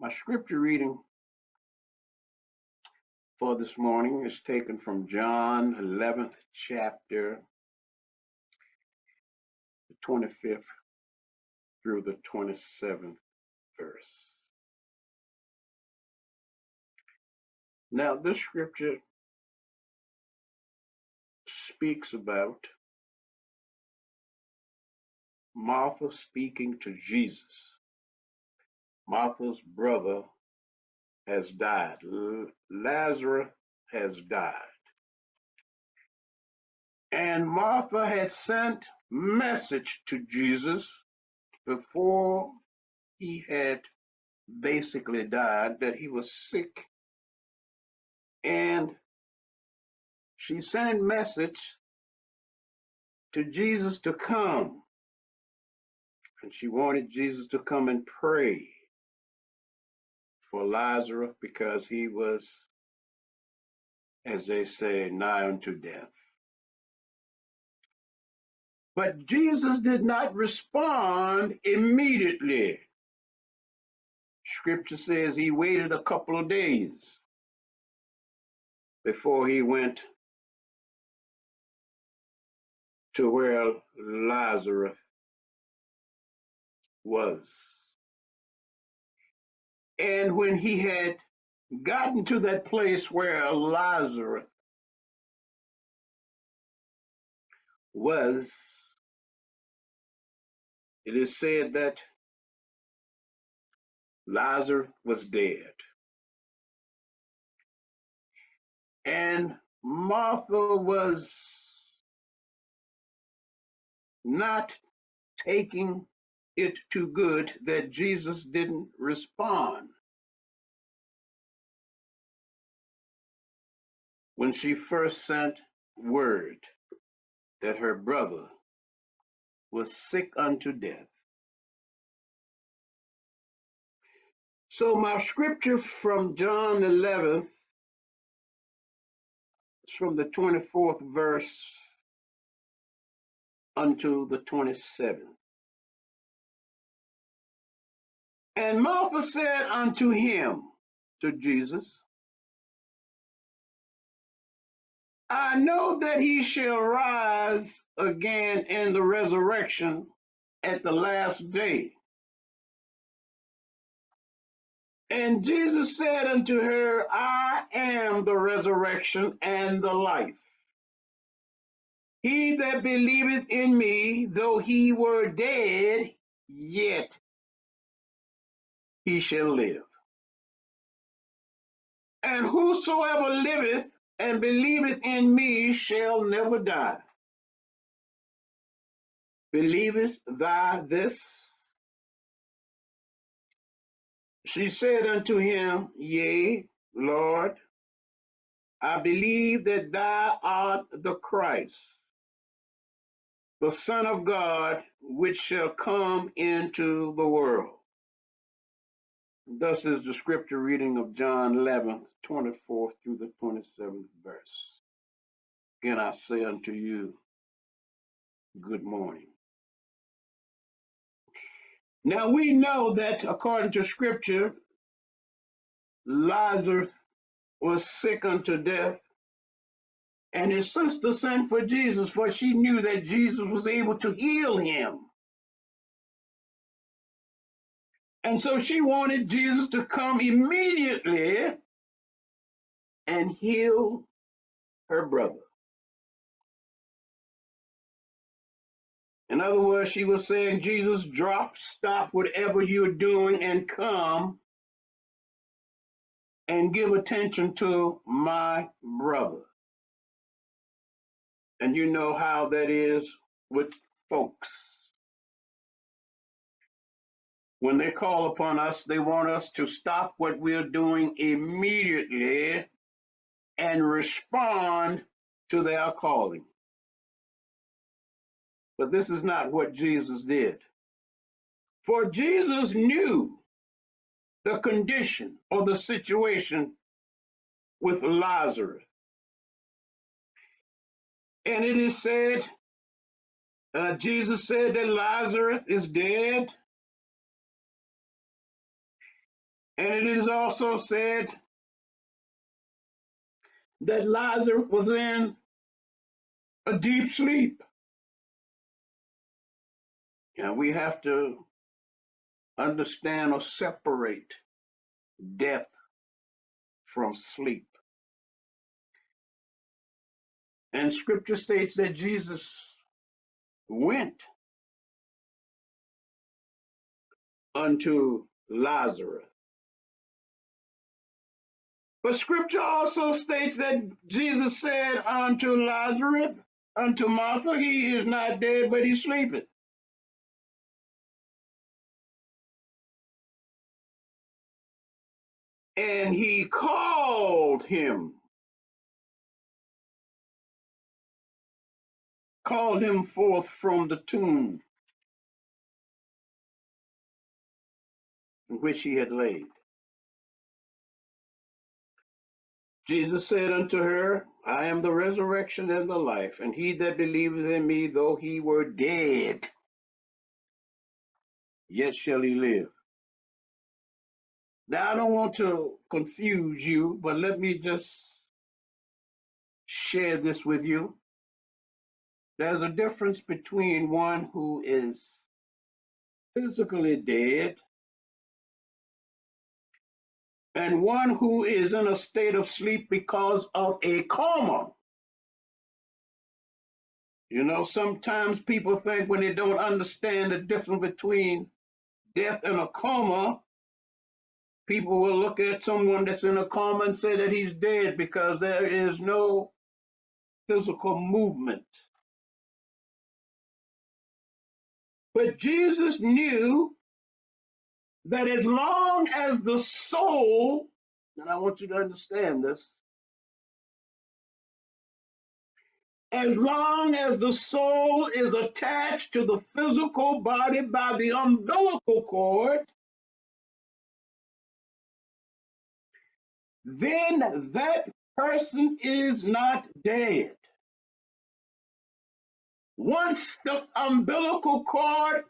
My scripture reading for this morning is taken from John 11th chapter, the 25th through the 27th verse. Now, this scripture speaks about Martha speaking to Jesus. Martha's brother has died. Lazarus has died. And Martha had sent message to Jesus before he had basically died, that he was sick, and she sent message to Jesus to come, and she wanted Jesus to come and pray for Lazarus because he was, as they say, nigh unto death. But Jesus did not respond immediately. Scripture says he waited a couple of days before he went to where Lazarus was. And when he had gotten to that place where Lazarus was, it is said that Lazarus was dead. And Martha was not taking it too good that Jesus didn't respond when she first sent word that her brother was sick unto death. So my scripture from John 11th, from the 24th verse unto the 27th. And Martha said unto him, to Jesus, I know that he shall rise again in the resurrection at the last day. And Jesus said unto her, I am the resurrection and the life. He that believeth in me, though he were dead, yet he shall live. And whosoever liveth and believeth in me shall never die. Believest thou this? She said unto him, Yea, Lord, I believe that thou art the Christ, the Son of God, which shall come into the world. Thus is the scripture reading of John 11, 24 through the 27th verse. Again I say unto you, good morning. Now we know that according to scripture, Lazarus was sick unto death, and his sister sent for Jesus, for she knew that Jesus was able to heal him. And so she wanted Jesus to come immediately and heal her brother. In other words, she was saying, Jesus, stop whatever you're doing and come and give attention to my brother. And you know how that is with folks. When they call upon us, they want us to stop what we're doing immediately and respond to their calling. But this is not what Jesus did. For Jesus knew the condition or the situation with Lazarus. And it is said, Jesus said that Lazarus is dead. And it is also said that Lazarus was in a deep sleep. And we have to understand or separate death from sleep. And scripture states that Jesus went unto Lazarus. But scripture also states that Jesus said unto Lazarus, unto Martha, he is not dead, but he sleepeth. And he called him forth from the tomb in which he had laid. Jesus said unto her, I am the resurrection and the life, and he that believeth in me, though he were dead, yet shall he live. Now, I don't want to confuse you, but let me just share this with you. There's a difference between one who is physically dead and one who is in a state of sleep because of a coma. You know, sometimes people think when they don't understand the difference between death and a coma, people will look at someone that's in a coma and say that he's dead because there is no physical movement. But Jesus knew that as long as the soul, and I want you to understand this, as long as the soul is attached to the physical body by the umbilical cord, then that person is not dead. Once the umbilical cord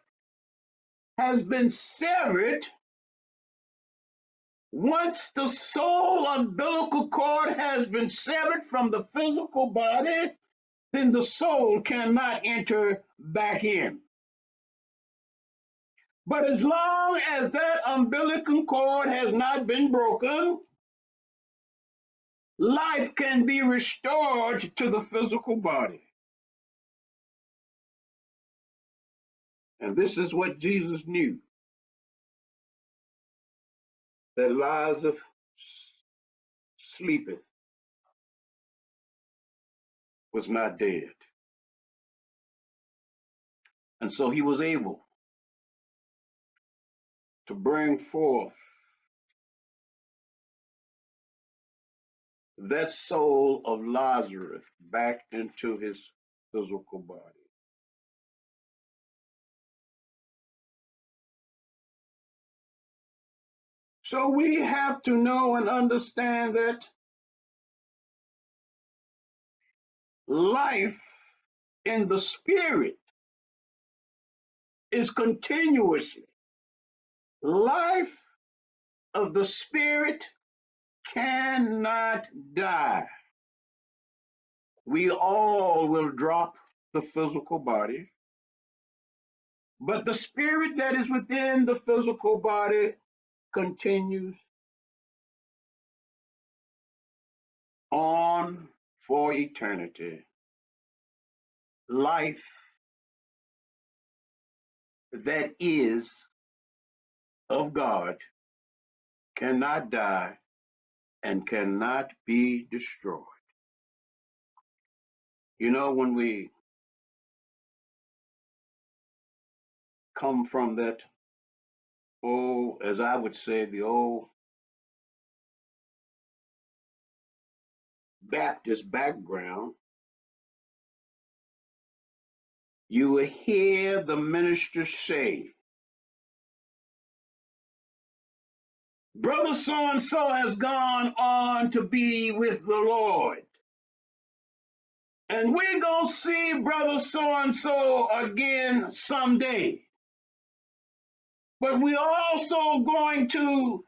has been severed, once the soul umbilical cord has been severed from the physical body, then the soul cannot enter back in. But as long as that umbilical cord has not been broken, life can be restored to the physical body. And this is what Jesus knew, that Lazarus sleepeth, was not dead. And so he was able to bring forth that soul of Lazarus back into his physical body. So we have to know and understand that life in the spirit is continuously. Life of the spirit cannot die. We all will drop the physical body, but the spirit that is within the physical body continues on for eternity. Life that is of God cannot die and cannot be destroyed. You know, when we come from that old, as I would say, the old Baptist background, you will hear the minister say, Brother so and so has gone on to be with the Lord. And we're going to see Brother so and so again someday. But we're also going to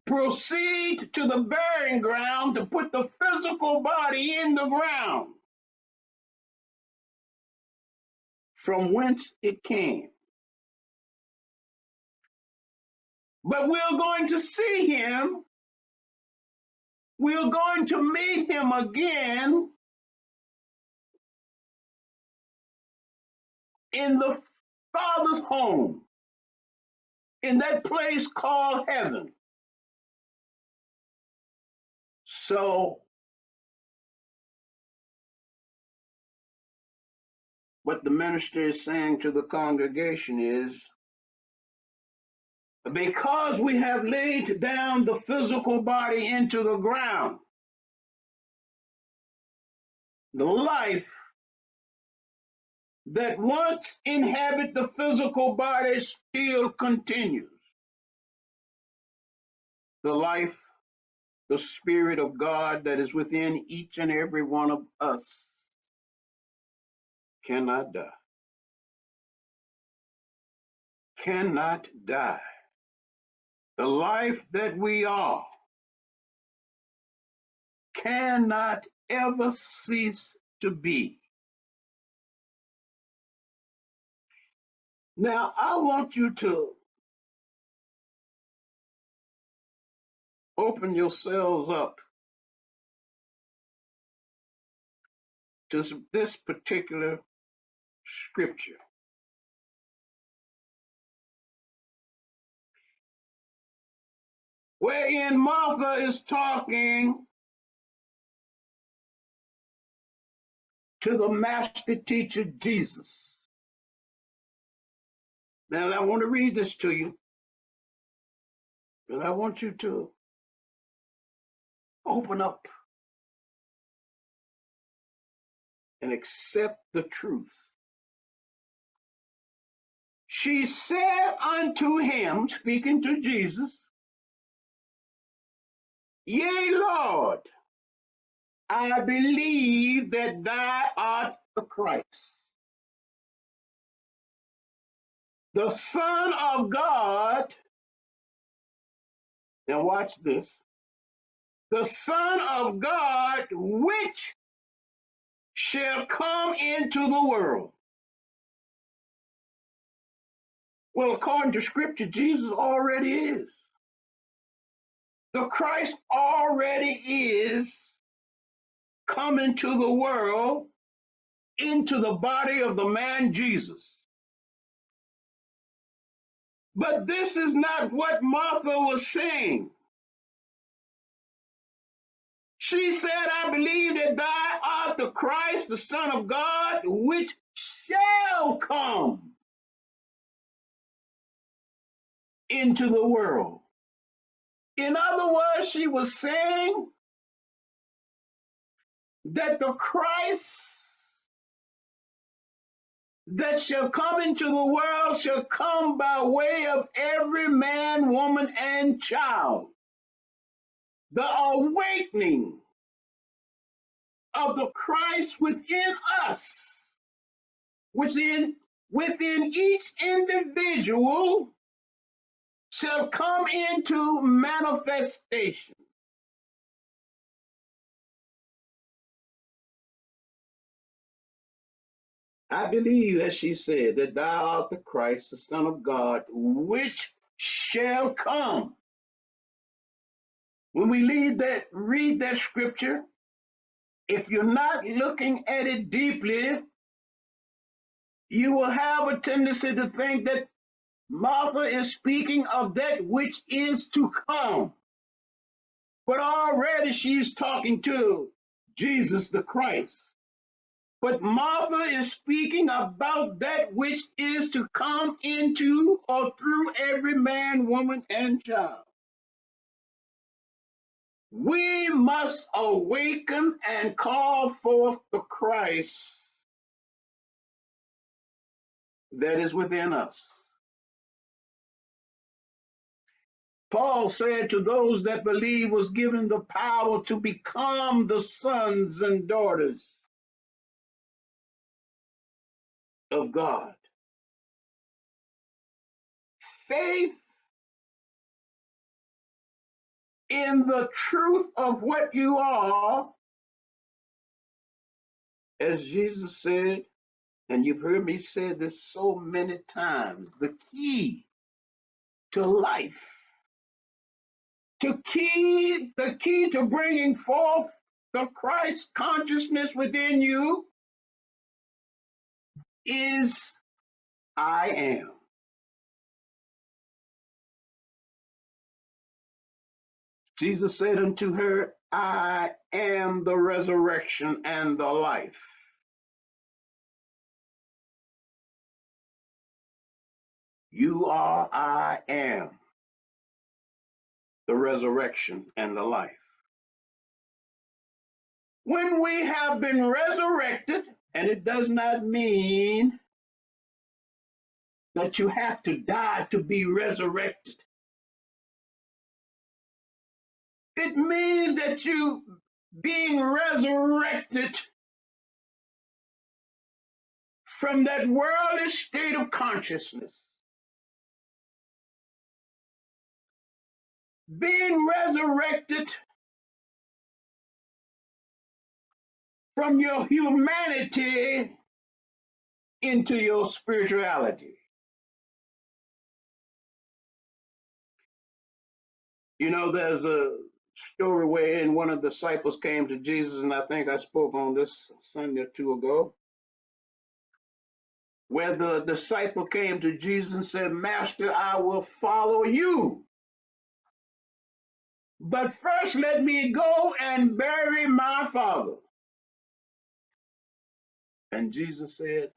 proceed to the burying ground to put the physical body in the ground from whence it came. But we're going to see him. We're going to meet him again in the Father's home, in that place called heaven. So, what the minister is saying to the congregation is, because we have laid down the physical body into the ground, the life that once inhabit the physical body still continues. The life, the Spirit of God that is within each and every one of us cannot die. Cannot die. The life that we are cannot ever cease to be. Now, I want you to open yourselves up to this particular scripture, wherein Martha is talking to the master teacher Jesus. Now, I want to read this to you, and I want you to open up and accept the truth. She said unto him, speaking to Jesus, Yea, Lord, I believe that thou art the Christ, the Son of God. Now watch this. The Son of God, which shall come into the world. Well, according to Scripture, Jesus already is. The Christ already is coming to the world into the body of the man Jesus. But this is not what Martha was saying. She said, I believe that thou art the Christ, the Son of God, which shall come into the world. In other words, she was saying that the Christ that shall come into the world shall come by way of every man, woman, and child. The awakening of the Christ within us, within each individual, shall come into manifestation. I believe, as she said, that thou art the Christ, the Son of God, which shall come. When we read that scripture, if you're not looking at it deeply, you will have a tendency to think that Martha is speaking of that which is to come. But already she's talking to Jesus the Christ. But Martha is speaking about that which is to come into or through every man, woman, and child. We must awaken and call forth the Christ that is within us. Paul said to those that believe was given the power to become the sons and daughters of God. Faith in the truth of what you are, as Jesus said, and you've heard me say this so many times, the key to life, the key to bringing forth the Christ consciousness within you is I am. Jesus said unto her, I am the resurrection and the life. You are, I am the resurrection and the life. When we have been resurrected, and it does not mean that you have to die to be resurrected. It means that you being resurrected from that worldly state of consciousness, being resurrected from your humanity into your spirituality. You know, there's a story wherein one of the disciples came to Jesus, and I think I spoke on this Sunday or two ago, where the disciple came to Jesus and said, Master, I will follow you. But first let me go and bury my father. And Jesus said,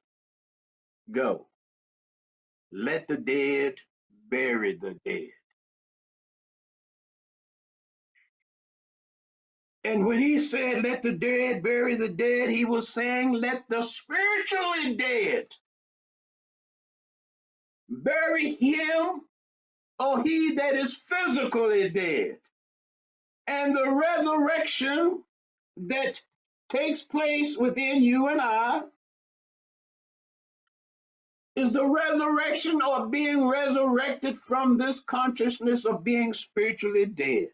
go. Let the dead bury the dead. And when he said, let the dead bury the dead, he was saying, let the spiritually dead bury him or he that is physically dead. And the resurrection that takes place within you and I is the resurrection or being resurrected from this consciousness of being spiritually dead,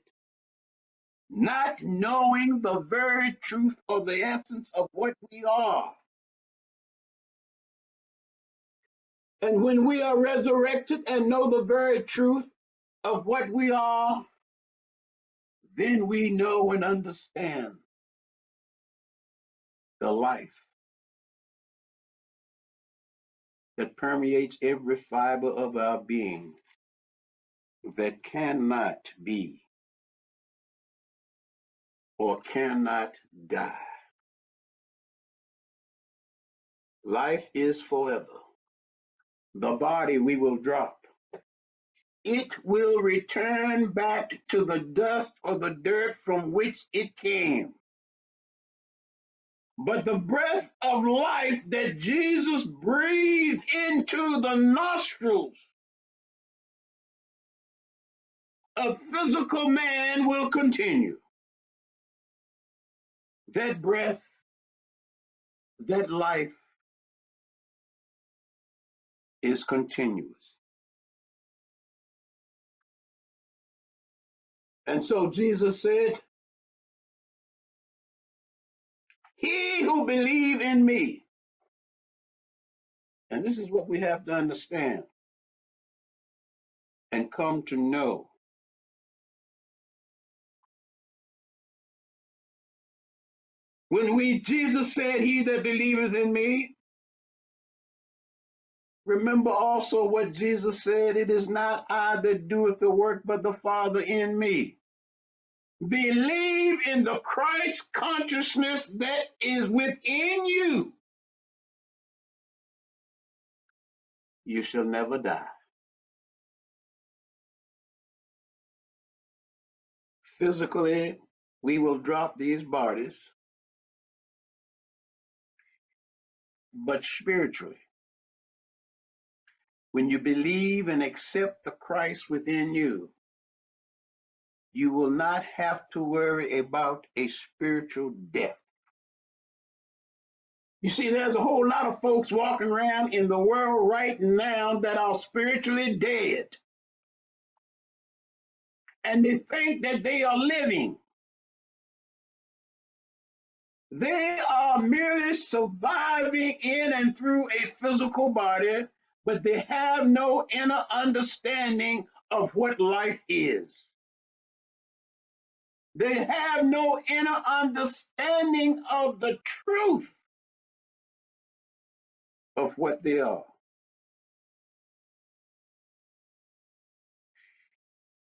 not knowing the very truth or the essence of what we are. And when we are resurrected and know the very truth of what we are, then we know and understand the life that permeates every fiber of our being that cannot be or cannot die. Life is forever. The body we will drop. It will return back to the dust or the dirt from which it came. But the breath of life that Jesus breathed into the nostrils of physical man will continue. That breath, that life is continuous. And so Jesus said, he who believes in me, and this is what we have to understand and come to know. Jesus said, he that believeth in me, remember also what Jesus said, it is not I that doeth the work, but the Father in me. Believe in the Christ consciousness that is within you. You shall never die. Physically, we will drop these bodies, but spiritually, when you believe and accept the Christ within you, you will not have to worry about a spiritual death. You see, there's a whole lot of folks walking around in the world right now that are spiritually dead. and they think that they are living. They are merely surviving in and through a physical body, but they have no inner understanding of what life is. They have no inner understanding of the truth of what they are.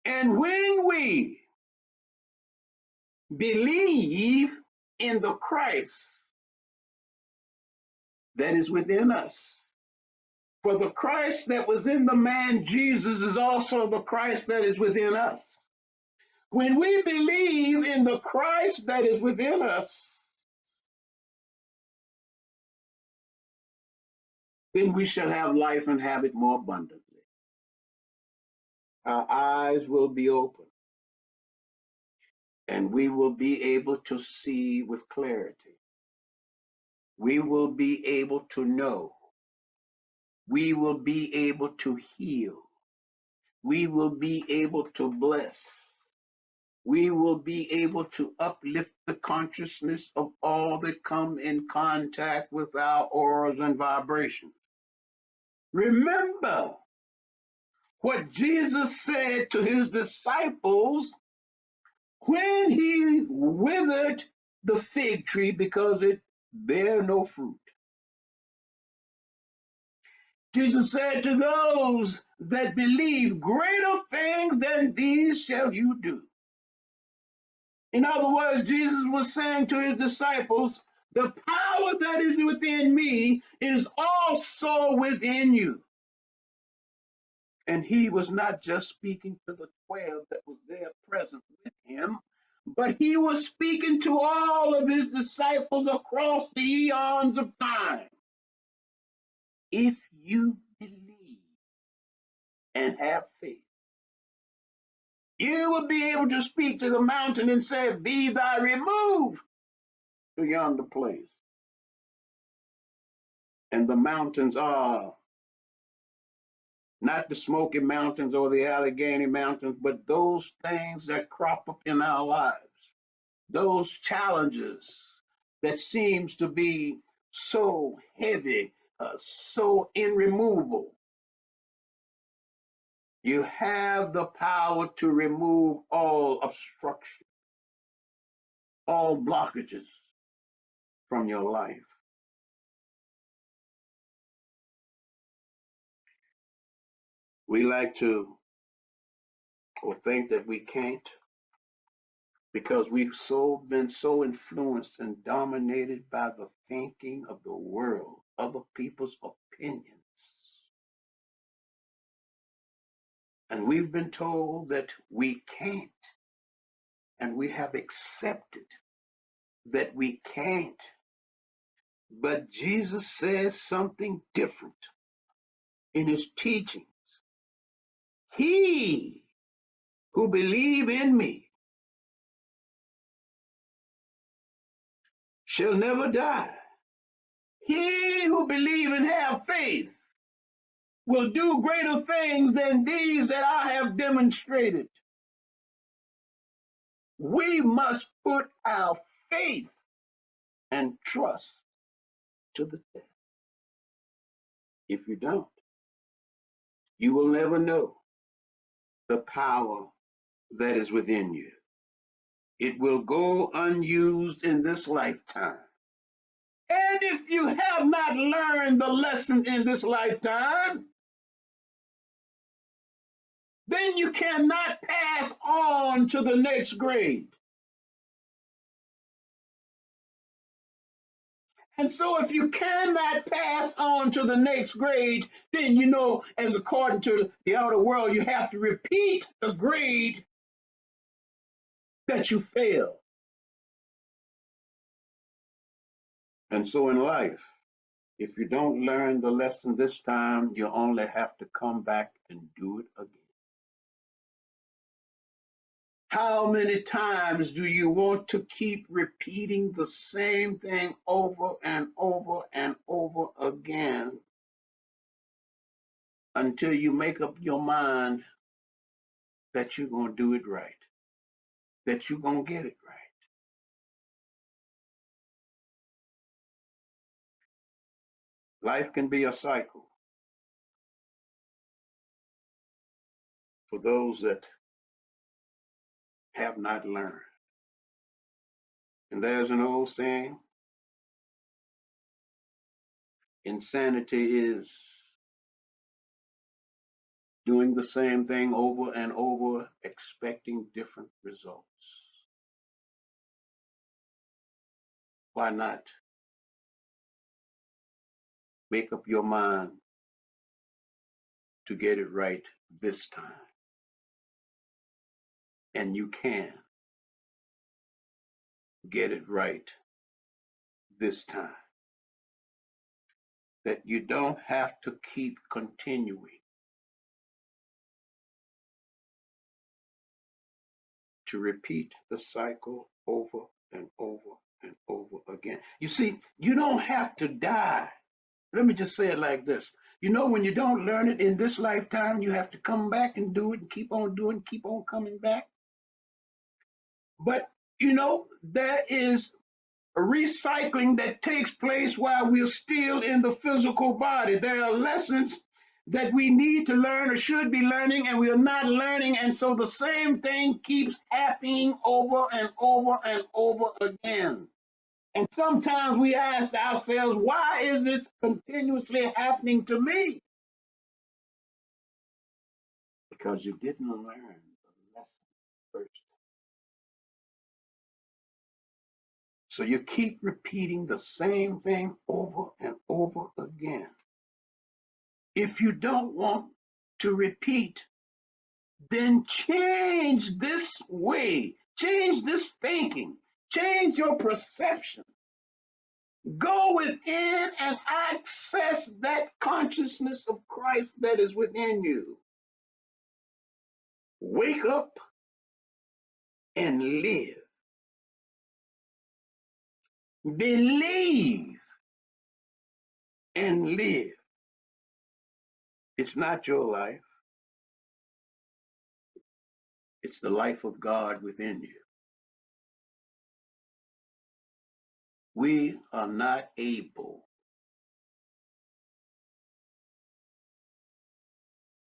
And when we believe in the Christ that is within us, for the Christ that was in the man Jesus is also the Christ that is within us. When we believe in the Christ that is within us, then we shall have life and have it more abundantly. Our eyes will be open and we will be able to see with clarity. We will be able to know. We will be able to heal. We will be able to bless. We will be able to uplift the consciousness of all that come in contact with our auras and vibrations. Remember what Jesus said to his disciples when he withered the fig tree because it bare no fruit. Jesus said to those that believe, greater things than these shall you do. In other words, Jesus was saying to his disciples, the power that is within me is also within you. And he was not just speaking to the 12 that was there present with him, but he was speaking to all of his disciples across the eons of time. If you believe and have faith, you will be able to speak to the mountain and say, be thou removed to yonder place. And the mountains are not the Smoky Mountains or the Allegheny Mountains, but those things that crop up in our lives, those challenges that seems to be so heavy, so irremovable. You have the power to remove all obstruction, all blockages from your life. We like to or think that we can't because we've been so influenced and dominated by the thinking of the world, other people's opinions. And we've been told that we can't, and we have accepted that we can't. But Jesus says something different in his teachings. He who believe in me shall never die. He who believe and have faith will do greater things than these that I have demonstrated. We must put our faith and trust to the test. If you don't, you will never know the power that is within you. It will go unused in this lifetime. And if you have not learned the lesson in this lifetime, then you cannot pass on to the next grade. And so if you cannot pass on to the next grade, then you know, as according to the outer world, you have to repeat the grade that you failed. And so in life, if you don't learn the lesson this time, you only have to come back and do it again. How many times do you want to keep repeating the same thing over and over and over again until you make up your mind that you're going to do it right, that you're going to get it right. Life can be a cycle for those that have not learned. And there's an old saying, insanity is doing the same thing over and over, expecting different results. Why not make up your mind to get it right this time? And you can get it right this time. That you don't have to keep continuing to repeat the cycle over and over and over again. You see, you don't have to die. Let me just say it like this. You know, when you don't learn it in this lifetime, you have to come back and do it and keep on doing, keep on coming back. But, you know, there is a recycling that takes place while we're still in the physical body. There are lessons that we need to learn or should be learning, and we are not learning. And so the same thing keeps happening over and over and over again. And sometimes we ask ourselves, why is this continuously happening to me? Because you didn't learn the lesson first. So you keep repeating the same thing over and over again. If you don't want to repeat, then change this way, change this thinking, change your perception. Go within and access that consciousness of Christ that is within you. Wake up and live. Believe and live. It's not your life, it's the life of God within you. We are not able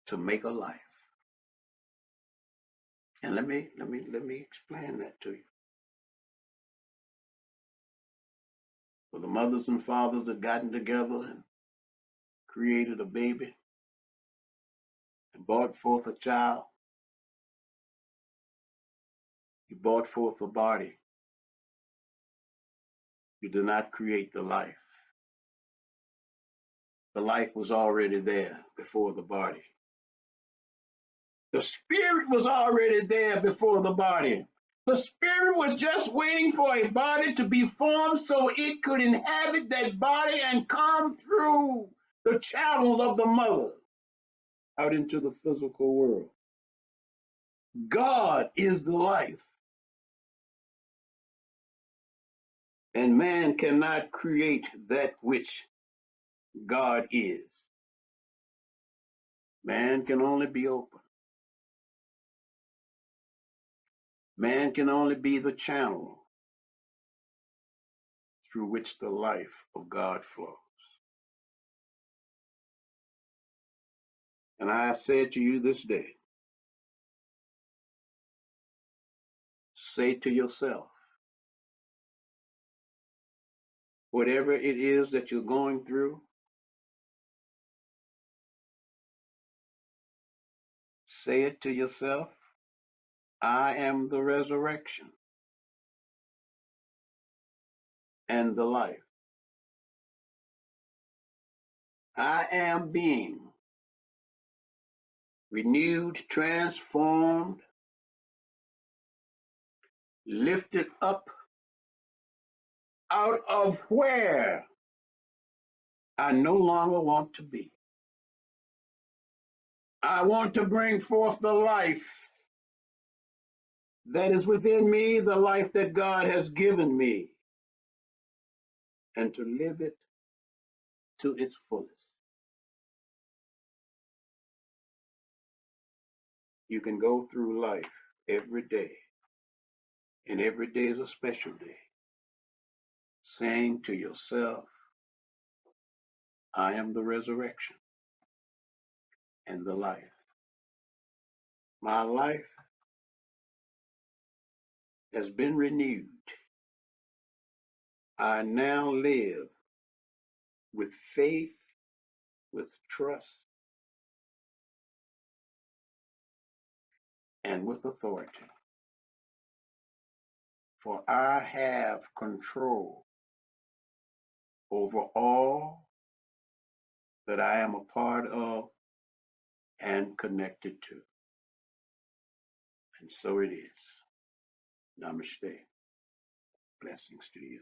to make a life. And let me explain that to you. For the mothers and fathers that gotten together and created a baby and brought forth a child, you brought forth a body. You did not create the life. The life was already there before the body. The spirit was already there before the body. The spirit was just waiting for a body to be formed so it could inhabit that body and come through the channel of the mother out into the physical world. God is the life. And man cannot create that which God is. Man can only be open. Man can only be the channel through which the life of God flows. And I say to you this day, say to yourself, whatever it is that you're going through, say it to yourself, I am the resurrection and the life. I am being renewed, transformed, lifted up out of where I no longer want to be. I want to bring forth the life that is within me, the life that God has given me, and to live it to its fullest. You can go through life every day, and every day is a special day, saying to yourself, I am the resurrection and the life. My life has been renewed. I now live with faith, with trust, and with authority. For I have control over all that I am a part of and connected to. And so it is. Namaste. Blessings to you.